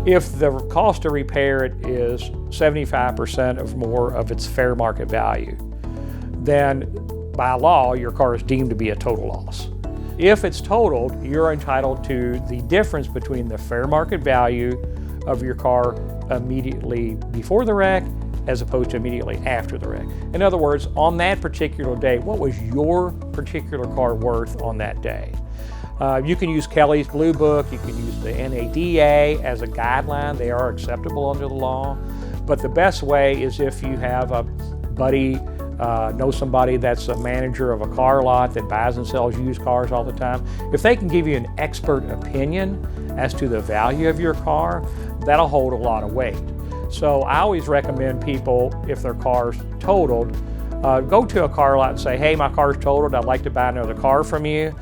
If the cost to repair it is 75% or more of its fair market value, then by law, your car is deemed to be a total loss. If it's totaled, you're entitled to the difference between the fair market value of your car immediately before the wreck as opposed to immediately after the wreck. In other words, on that particular day, what was your particular car worth on that day? You can use Kelley's Blue Book, you can use the NADA as a guideline. They are acceptable under the law. But the best way is if you have a buddy, know somebody that's a manager of a car lot that buys and sells used cars all the time. If they can give you an expert opinion as to the value of your car, that'll hold a lot of weight. So I always recommend people, if their car's totaled, go to a car lot and say, hey, my car's totaled, I'd like to buy another car from you.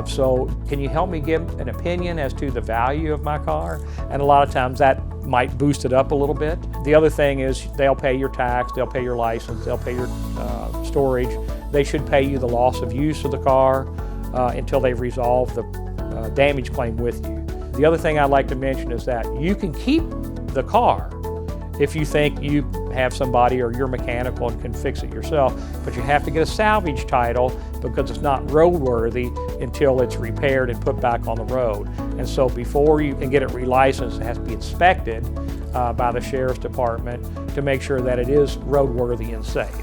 So can you help me give an opinion as to the value of my car? And a lot of times that might boost it up a little bit. The other thing is they'll pay your tax, they'll pay your license, they'll pay your storage. They should pay you the loss of use of the car until they resolve the damage claim with you. The other thing I'd like to mention is that you can keep the car if you think you have somebody or you're mechanical and can fix it yourself, but you have to get a salvage title because it's not roadworthy until it's repaired and put back on the road. And so before you can get it relicensed, it has to be inspected by the Sheriff's Department to make sure that it is roadworthy and safe.